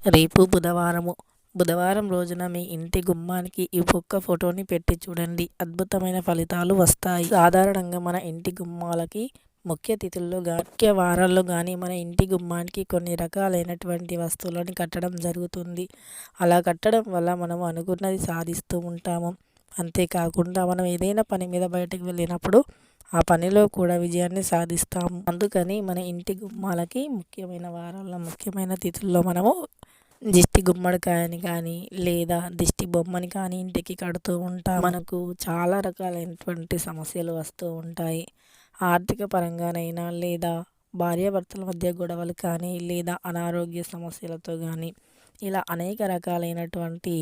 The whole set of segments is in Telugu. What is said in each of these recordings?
రేపు బుధవారం రోజున మీ ఇంటి గుమ్మానికి ఈ ఒక్క ఫోటోని పెట్టి చూడండి. అద్భుతమైన ఫలితాలు వస్తాయి. సాధారణంగా మన ఇంటి గుమ్మాలకి ముఖ్య తిథుల్లో ముఖ్య వారాల్లో కానీ మన ఇంటి గుమ్మానికి కొన్ని రకాలైనటువంటి వస్తువులను కట్టడం జరుగుతుంది. అలా కట్టడం వల్ల మనం అనుకున్నది సాధిస్తూ ఉంటాము. అంతేకాకుండా మనం ఏదైనా పని మీద బయటకు వెళ్ళినప్పుడు ఆ పనిలో కూడా విజయాన్ని సాధిస్తాము. అందుకని మన ఇంటి గుమ్మాలకి ముఖ్యమైన వారాల్లో ముఖ్యమైన తిథుల్లో మనము దిష్టి గుమ్మడికాయని కానీ లేదా దిష్టి బొమ్మని కానీ ఇంటికి కడుతూ ఉంటాం. మనకు చాలా రకాలైనటువంటి సమస్యలు వస్తూ ఉంటాయి. ఆర్థిక పరంగానైనా లేదా భార్యాభర్తల మధ్య గొడవలు కానీ లేదా అనారోగ్య సమస్యలతో కానీ ఇలా అనేక రకాలైనటువంటి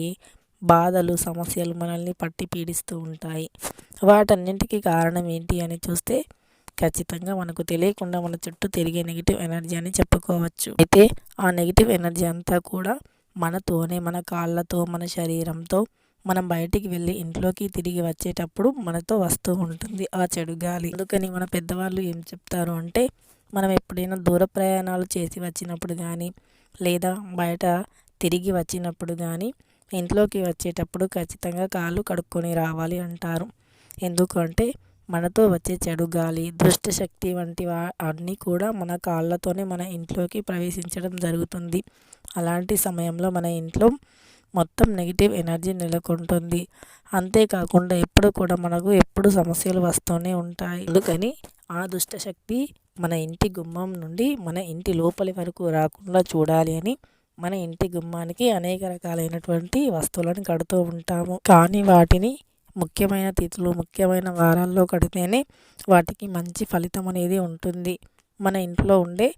బాధలు సమస్యలు మనల్ని పట్టి పీడిస్తూ ఉంటాయి. వాటన్నింటికి కారణం ఏంటి అని చూస్తే ఖచ్చితంగా మనకు తెలియకుండా మన చుట్టూ తిరిగే నెగిటివ్ ఎనర్జీ అని చెప్పుకోవచ్చు. అయితే ఆ నెగిటివ్ ఎనర్జీ అంతా కూడా మనతోనే మన కాళ్ళతో మన శరీరంతో మనం బయటికి వెళ్ళి ఇంట్లోకి తిరిగి వచ్చేటప్పుడు మనతో వస్తూ ఉంటుంది ఆ చెడు గాలి. అందుకని మన పెద్దవాళ్ళు ఏం చెప్తారు అంటే మనం ఎప్పుడైనా దూర ప్రయాణాలు చేసి వచ్చినప్పుడు కానీ లేదా బయట తిరిగి వచ్చినప్పుడు కానీ ఇంట్లోకి వచ్చేటప్పుడు ఖచ్చితంగా కాళ్ళు కడుక్కొని రావాలి అంటారు. ఎందుకంటే మనతో వచ్చే చెడు గాలి దుష్ట శక్తి వంటి అన్నీ కూడా మన కాళ్ళతోనే మన ఇంట్లోకి ప్రవేశించడం జరుగుతుంది. అలాంటి సమయంలో మన ఇంట్లో మొత్తం నెగిటివ్ ఎనర్జీ నెలకొంటుంది. అంతేకాకుండా ఎప్పుడు కూడా మనకు ఎప్పుడు సమస్యలు వస్తూనే ఉంటాయి. అందుకని ఆ దుష్ట శక్తి మన ఇంటి గుమ్మం నుండి మన ఇంటి లోపలి వరకు రాకుండా చూడాలి అని మన ఇంటి గుమ్మానికి అనేక రకాలైనటువంటి వస్తువులను కడుతూ ఉంటాము. కానీ వాటిని ముఖ్యమైన తిథులు ముఖ్యమైన వారాల్లో కడితేనే వాటికి మంచి ఫలితం అనేది ఉంటుంది. మన ఇంట్లో ఉండే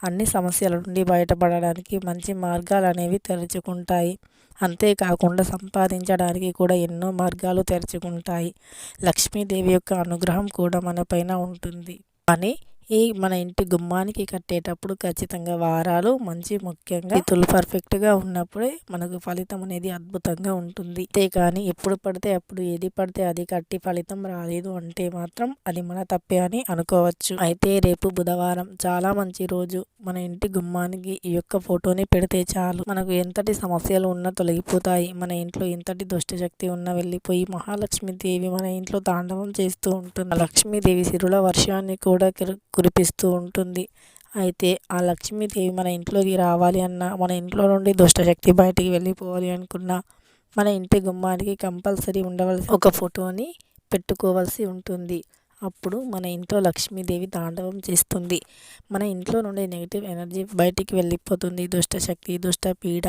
అన్ని సమస్యల నుండి బయటపడడానికి మంచి మార్గాలు అనేవి తెరుచుకుంటాయి. అంతేకాకుండా సంపాదించడానికి కూడా ఎన్నో మార్గాలు తెరుచుకుంటాయి. లక్ష్మీదేవి యొక్క అనుగ్రహం కూడా మన పైన ఉంటుంది. కానీ మన ఇంటి గుమ్మానికి కట్టేటప్పుడు ఖచ్చితంగా వారాలు మంచి ముఖ్యంగా తిథులు పర్ఫెక్ట్గా ఉన్నప్పుడే మనకు ఫలితం అనేది అద్భుతంగా ఉంటుంది. అంతేకాని ఎప్పుడు పడితే అప్పుడు ఏది పడితే అది కట్టి ఫలితం రాలేదు అంటే మాత్రం అది మన తప్పే అని అనుకోవచ్చు. అయితే రేపు బుధవారం చాలా మంచి రోజు. మన ఇంటి గుమ్మానికి ఈ యొక్క ఫోటోని పెడితే చాలు మనకు ఎంతటి సమస్యలు ఉన్నా తొలగిపోతాయి. మన ఇంట్లో ఎంతటి దుష్టశక్తి ఉన్నా వెళ్ళిపోయి మహాలక్ష్మీదేవి మన ఇంట్లో తాండవం చేస్తూ ఉంటుంది. లక్ష్మీదేవి సిరుల వర్షాన్ని కూడా కురిపిస్తూ ఉంటుంది. అయితే ఆ లక్ష్మీదేవి మన ఇంట్లోకి రావాలి అన్నా మన ఇంట్లో నుండి దుష్టశక్తి బయటికి వెళ్ళిపోవాలి అనుకున్నా మన ఇంటి గుమ్మానికి కంపల్సరీ ఉండవలసి ఒక ఫోటోని పెట్టుకోవాల్సి ఉంటుంది. అప్పుడు మన ఇంట్లో లక్ష్మీదేవి తాండవం చేస్తుంది. మన ఇంట్లో నుండి నెగిటివ్ ఎనర్జీ బయటికి వెళ్ళిపోతుంది. దుష్టశక్తి దుష్ట పీడ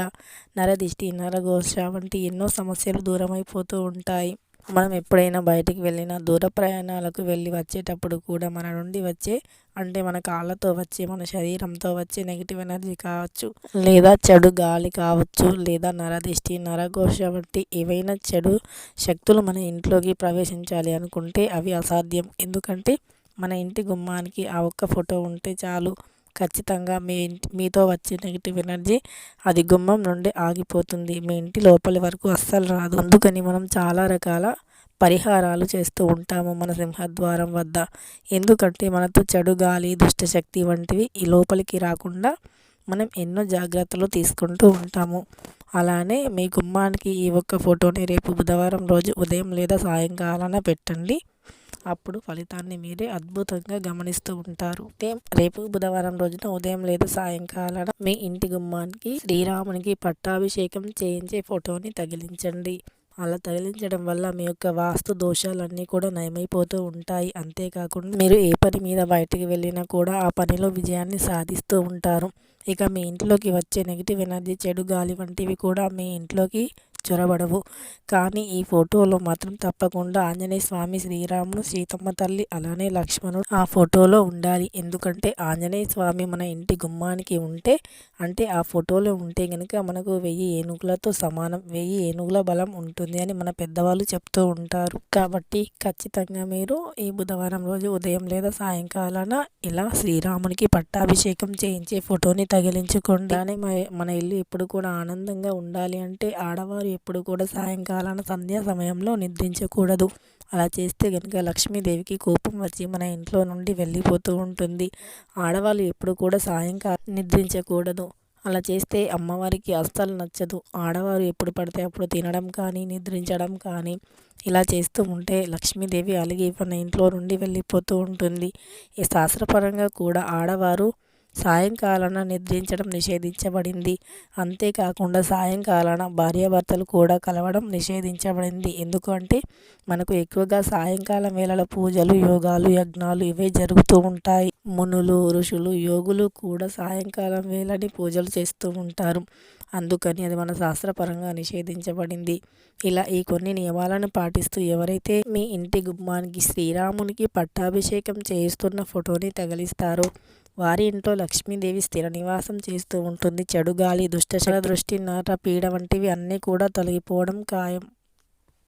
నరదిష్టి నరఘోష వంటి ఎన్నో సమస్యలు దూరం అయిపోతూ ఉంటాయి. మనం ఎప్పుడైనా బయటికి వెళ్ళినా దూర ప్రయాణాలకు వెళ్ళి వచ్చేటప్పుడు కూడా మన నుండి వచ్చే అంటే మన కాళ్ళతో వచ్చే మన శరీరంతో వచ్చే నెగిటివ్ ఎనర్జీ కావచ్చు లేదా చెడు గాలి కావచ్చు లేదా నరదిష్టి నరఘోష వంటి ఏవైనా చెడు శక్తులు మన ఇంట్లోకి ప్రవేశించాలి అనుకుంటే అవి అసాధ్యం. ఎందుకంటే మన ఇంటి గుమ్మానికి ఆ ఒక్క ఫోటో ఉంటే చాలు ఖచ్చితంగా మీతో వచ్చే నెగిటివ్ ఎనర్జీ అది గుమ్మం నుండి ఆగిపోతుంది. మీ ఇంటి లోపలి వరకు అస్సలు రాదు. అందుకని మనం చాలా రకాల పరిహారాలు చేస్తూ ఉంటాము మన సింహద్వారం వద్ద. ఎందుకంటే మనతో చెడు గాలి దుష్టశక్తి వంటివి ఈ లోపలికి రాకుండా మనం ఎన్నో జాగ్రత్తలు తీసుకుంటూ ఉంటాము. అలానే మీ గుమ్మానికి ఈ ఒక్క ఫోటోని రేపు బుధవారం రోజు ఉదయం లేదా సాయంకాలాన పెట్టండి. అప్పుడు ఫలితాన్ని మీరే అద్భుతంగా గమనిస్తూ ఉంటారు. రేపు బుధవారం రోజున ఉదయం లేదా సాయంకాలాన మీ ఇంటి గుమ్మానికి శ్రీరామునికి పట్టాభిషేకం చేయించే ఫోటోని తగిలించండి. అలా తగిలించడం వల్ల మీ యొక్క వాస్తు దోషాలన్నీ కూడా నయమైపోతూ ఉంటాయి. అంతేకాకుండా మీరు ఏ పని మీద బయటికి వెళ్ళినా కూడా ఆ పనిలో విజయాన్ని సాధిస్తూ ఉంటారు. ఇక మీ ఇంట్లోకి వచ్చే నెగిటివ్ ఎనర్జీ చెడు గాలి వంటివి కూడా మీ ఇంట్లోకి చొరబడవు. కానీ ఈ ఫోటోలో మాత్రం తప్పకుండా ఆంజనేయ స్వామి శ్రీరాముడు సీతమ్మ తల్లి అలానే లక్ష్మణుడు ఆ ఫోటోలో ఉండాలి. ఎందుకంటే ఆంజనేయ స్వామి మన ఇంటి గుమ్మానికి ఉంటే అంటే ఆ ఫోటోలో ఉంటే కనుక మనకు 1000 ఏనుగులతో సమానం 1000 ఏనుగుల బలం ఉంటుంది అని మన పెద్దవాళ్ళు చెప్తూ ఉంటారు. కాబట్టి ఖచ్చితంగా మీరు ఈ బుధవారం రోజు ఉదయం లేదా సాయంకాలాన ఇలా శ్రీరామునికి పట్టాభిషేకం చేయించే ఫోటోని తగిలించుకోండి. అలానే మన ఇల్లు ఎప్పుడు కూడా ఆనందంగా ఉండాలి అంటే ఆడవారు ఎప్పుడు కూడా సాయంకాలాన సంధ్యా సమయంలో నిద్రించకూడదు. అలా చేస్తే కనుక లక్ష్మీదేవికి కోపం వచ్చి మన ఇంట్లో నుండి వెళ్ళిపోతూ ఉంటుంది. ఆడవాళ్ళు ఎప్పుడు కూడా సాయంకాలం నిద్రించకూడదు. అలా చేస్తే అమ్మవారికి అస్సలు నచ్చదు. ఆడవారు ఎప్పుడు పడితే అప్పుడు తినడం కానీ, నిద్రించడం కానీ ఇలా చేస్తూ ఉంటే లక్ష్మీదేవి అలిగి మన ఇంట్లో నుండి వెళ్ళిపోతూ ఉంటుంది. ఈ శాస్త్రపరంగా కూడా ఆడవారు సాయంకాలాన నిద్రించడం నిషేధించబడింది. అంతేకాకుండా సాయంకాలాన భార్యాభర్తలు కూడా కలవడం నిషేధించబడింది. ఎందుకంటే మనకు ఎక్కువగా సాయంకాలం వేళల పూజలు, యోగాలు, యజ్ఞాలు ఇవే జరుగుతూ ఉంటాయి. మునులు, ఋషులు, యోగులు కూడా సాయంకాలం వేళని పూజలు చేస్తూ ఉంటారు. అందుకని అది మన శాస్త్రపరంగా నిషేధించబడింది. ఇలా ఈ కొన్ని నియమాలను పాటిస్తూ ఎవరైతే మీ ఇంటి గుమ్మానికి శ్రీరామునికి పట్టాభిషేకం చేయిస్తున్న ఫోటోని తగిలిస్తారో వారి ఇంట్లో లక్ష్మీదేవి స్థిర నివాసం చేస్తూ ఉంటుంది. చెడు గాలి, దుష్టశక్తి దృష్టి, నాట పీడ వంటివి అన్నీ కూడా తొలగిపోవడం ఖాయం.